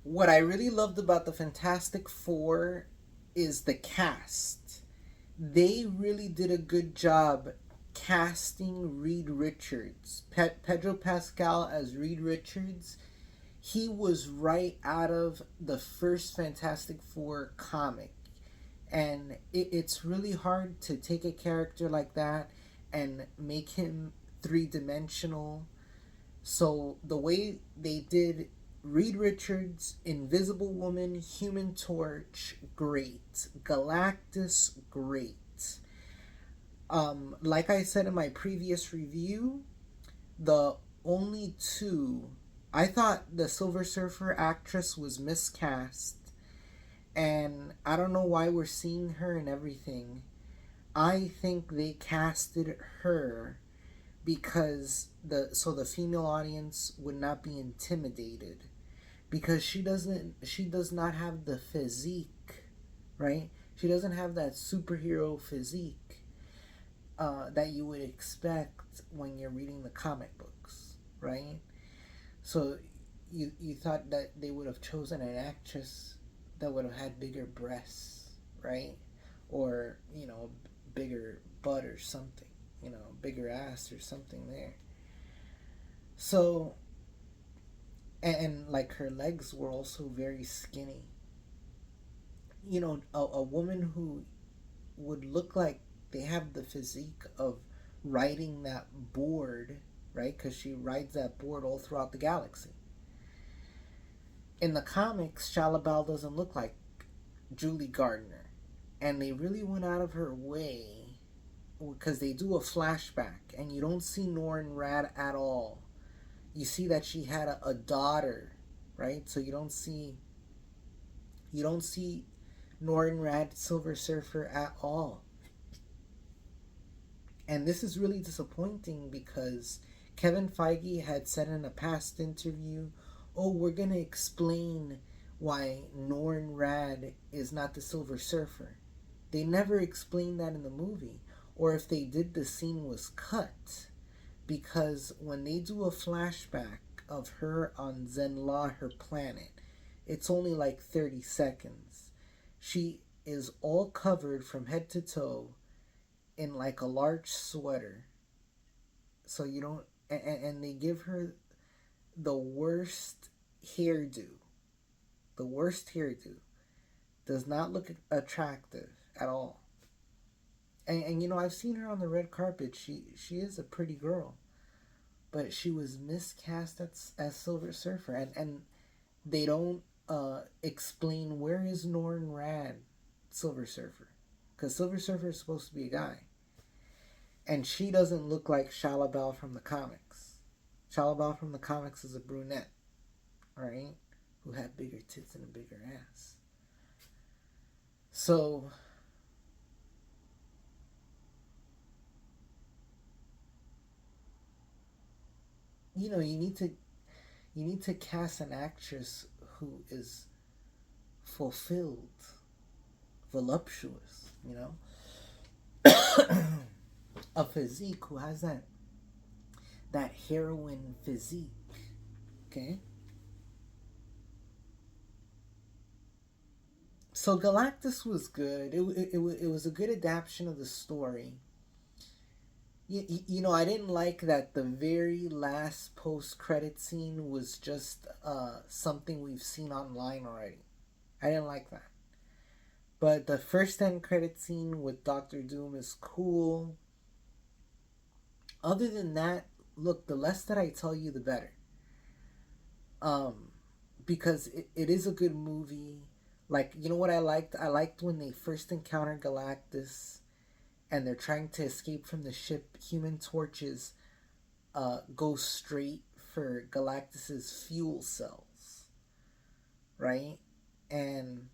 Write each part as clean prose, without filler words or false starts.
what I really loved about the Fantastic Four is the cast. They really did a good job casting Reed Richards. Pedro Pascal as Reed Richards, he was right out of the first Fantastic Four comic. And it's really hard to take a character like that and make him three dimensional. So the way they did Reed Richards, Invisible Woman, Human Torch, great. Galactus, great. Like I said in my previous review, the only two, I thought the Silver Surfer actress was miscast, and I don't know why we're seeing her and everything. I think they casted her because the female audience would not be intimidated, because she does not have the physique, right? She doesn't have that superhero physique that you would expect when you're reading the comic books, right? So you thought that they would have chosen an actress that would have had bigger breasts, right? Or, bigger butt or something, bigger ass or something there. So, and like her legs were also very skinny. A woman who would look like they have the physique of riding that board, right? Because she rides that board all throughout the galaxy. In the comics, Shalabal doesn't look like Julie Gardner. And they really went out of her way because they do a flashback and you don't see Norrin Rad at all. You see that she had a daughter, right? So you don't see Norrin Rad Silver Surfer at all. And this is really disappointing because Kevin Feige had said in a past interview, "Oh, we're going to explain why Norrin Rad is not the Silver Surfer." They never explained that in the movie. Or if they did, the scene was cut. Because when they do a flashback of her on Zenla, her planet, it's only like 30 seconds. She is all covered from head to toe in like a large sweater. So you don't. And they give her the worst hairdo. The worst hairdo. Does not look attractive at all. And I've seen her on the red carpet. She is a pretty girl, but she was miscast as Silver Surfer, and they don't explain where is Norrin Rad Silver Surfer, because Silver Surfer is supposed to be a guy, and she doesn't look like Shalabal from the comics. Shalabal from the comics is a brunette, right, who had bigger tits and a bigger ass. So you need to cast an actress who is fulfilled, voluptuous, a physique, who has that heroine physique. Okay. So Galactus was good. It was a good adaptation of the story. I didn't like that the very last post-credit scene was just something we've seen online already. I didn't like that. But the first end credit scene with Doctor Doom is cool. Other than that, look, the less that I tell you, the better. Um, because it is a good movie. Like, you know what I liked? I liked when they first encounter Galactus and they're trying to escape from the ship. Human Torches go straight for Galactus's fuel cells, right? And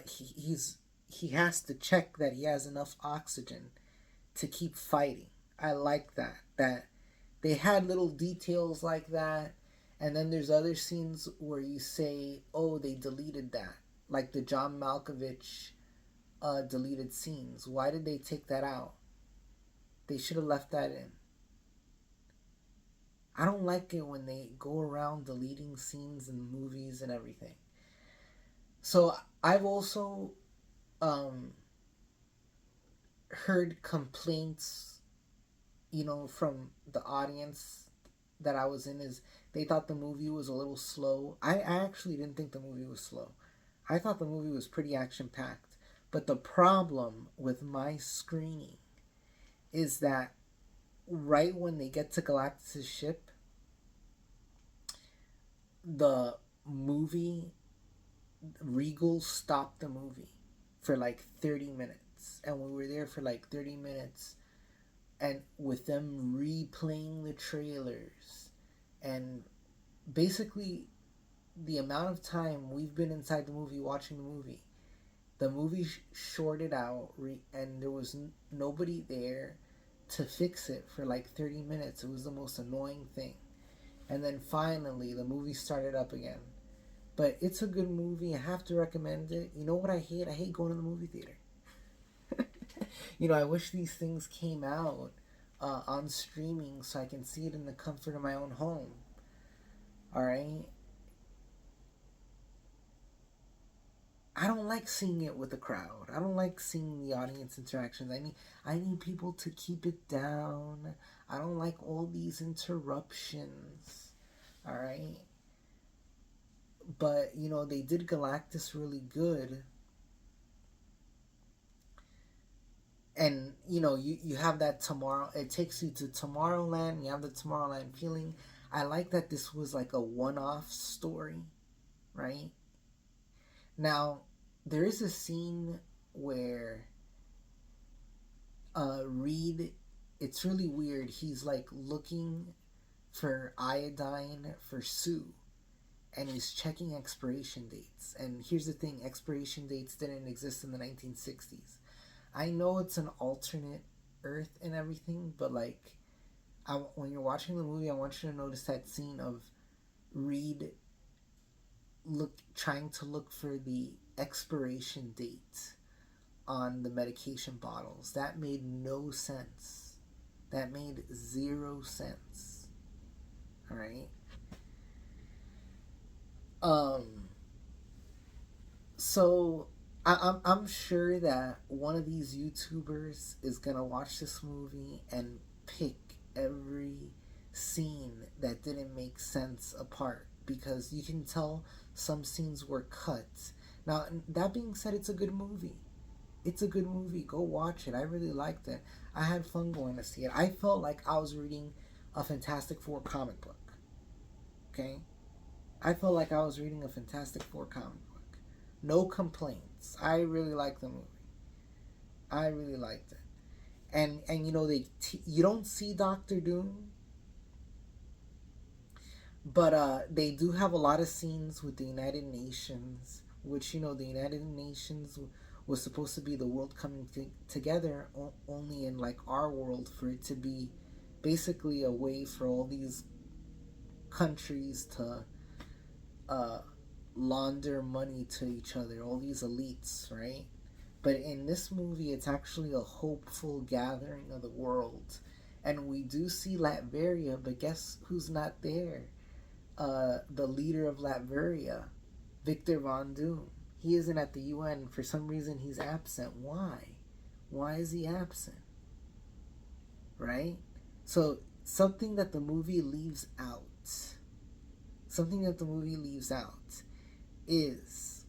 he has to check that he has enough oxygen to keep fighting. I like that they had little details like that. And then there's other scenes where you say, "Oh, they deleted that," like the John Malkovich deleted scenes. Why did they take that out? They should have left that in. I don't like it when they go around deleting scenes in movies and everything. So I've also um, heard complaints, from the audience that I was in, is they thought the movie was a little slow. I actually didn't think the movie was slow. I thought the movie was pretty action packed. But the problem with my screening is that right when they get to Galactus' ship, the movie, Regal stopped the movie for like 30 minutes. And we were there for like 30 minutes, and with them replaying the trailers, and basically the amount of time we've been inside the movie watching the movie shorted out, and there was nobody there to fix it for like 30 minutes. It was the most annoying thing. And then finally the movie started up again. But it's a good movie. I have to recommend it. You know what I hate? I hate going to the movie theater. I wish these things came out on streaming so I can see it in the comfort of my own home. All right? I don't like seeing it with the crowd. I don't like seeing the audience interactions. I need people to keep it down. I don't like all these interruptions. All right? But, they did Galactus really good. And, you have that tomorrow. It takes you to Tomorrowland. You have the Tomorrowland feeling. I like that this was like a one-off story, right? Now, there is a scene where Reed, it's really weird. He's like looking for iodine for Sue, and he's checking expiration dates. And here's the thing, expiration dates didn't exist in the 1960s. I know it's an alternate Earth and everything, but like, when you're watching the movie, I want you to notice that scene of Reed trying to look for the expiration date on the medication bottles. That made no sense. That made zero sense. All right. So I'm sure that one of these YouTubers is gonna watch this movie and pick every scene that didn't make sense apart, because you can tell some scenes were cut. Now, that being said, it's a good movie. It's a good movie. Go watch it. I really liked it. I had fun going to see it. I felt like I was reading a Fantastic Four comic book. Okay? I felt like I was reading a Fantastic Four comic book. No complaints. I really liked the movie. I really liked it. And you don't see Doctor Doom, but they do have a lot of scenes with the United Nations, which, the United Nations was supposed to be the world coming together, only in like our world, for it to be basically a way for all these countries to launder money to each other, all these elites, right? But in this movie, it's actually a hopeful gathering of the world. And we do see Latveria, but guess who's not there? The leader of Latveria, Victor Von Doom. He isn't at the UN. For some reason, he's absent. Why? Why is he absent? Right? So, something that the movie leaves out is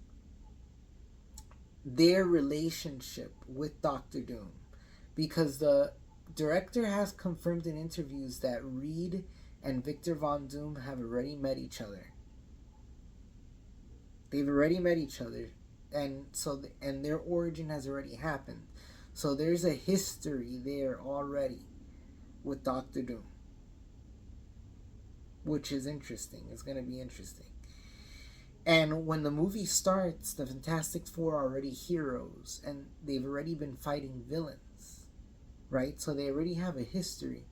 their relationship with Doctor Doom. Because the director has confirmed in interviews that Reed and Victor Von Doom have already met each other. They've already met each other, and their origin has already happened. So there's a history there already with Doctor Doom, which is interesting. It's going to be interesting. And when the movie starts, the Fantastic Four are already heroes, and they've already been fighting villains, right? So they already have a history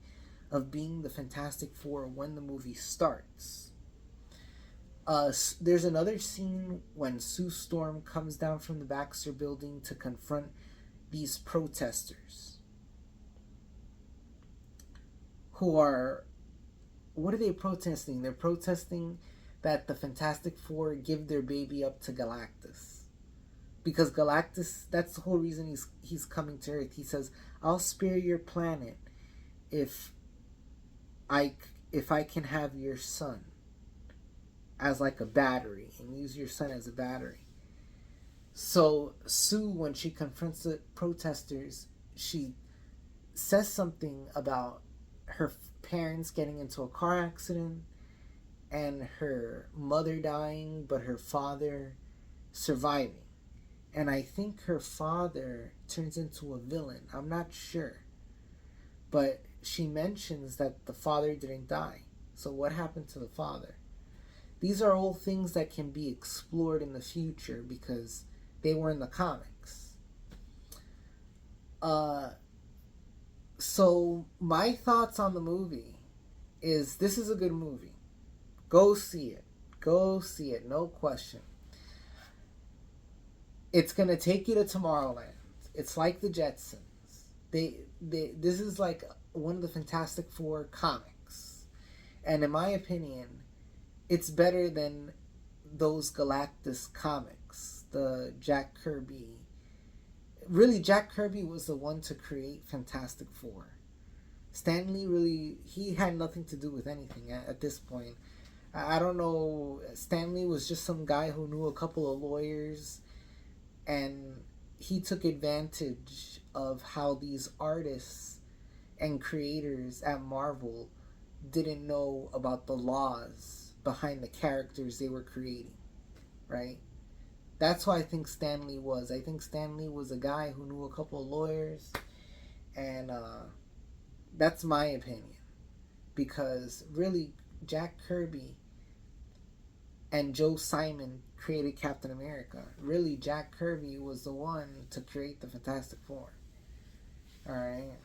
of being the Fantastic Four when the movie starts. There's another scene when Sue Storm comes down from the Baxter building to confront these protesters who are what are they protesting? They're protesting that the Fantastic Four give their baby up to Galactus. Because Galactus, that's the whole reason he's coming to Earth. He says, I'll spare your planet if I can have your son as like a battery and use your son as a battery. So Sue, when she confronts the protesters, she says something about her parents getting into a car accident and her mother dying, but her father surviving. And I think her father turns into a villain. I'm not sure. But she mentions that the father didn't die. So what happened to the father? These are all things that can be explored in the future because they were in the comics. So my thoughts on the movie is this is a good movie. Go see it. Go see it. No question. It's going to take you to Tomorrowland. It's like the Jetsons. This is like one of the Fantastic Four comics. And in my opinion, it's better than those Galactus comics. The Jack Kirby. Really, Jack Kirby was the one to create Fantastic Four. Stan Lee really, he had nothing to do with anything at this point. I don't know. Stan Lee was just some guy who knew a couple of lawyers, and he took advantage of how these artists and creators at Marvel didn't know about the laws behind the characters they were creating, right? That's who I think Stan Lee was. I think Stan Lee was a guy who knew a couple of lawyers, and that's my opinion. Because really, Jack Kirby and Joe Simon created Captain America. Really, Jack Kirby was the one to create the Fantastic Four. Alright.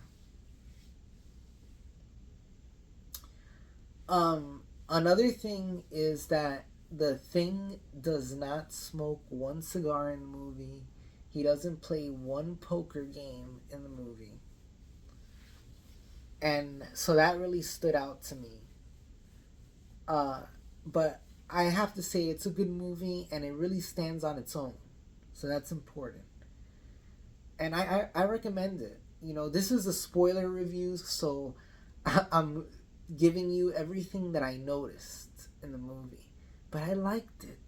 Another thing is that the Thing does not smoke one cigar in the movie. He doesn't play one poker game in the movie. And so that really stood out to me. But I have to say it's a good movie and it really stands on its own. So that's important. And I recommend it. You know, this is a spoiler review, so I'm giving you everything that I noticed in the movie. But I liked it.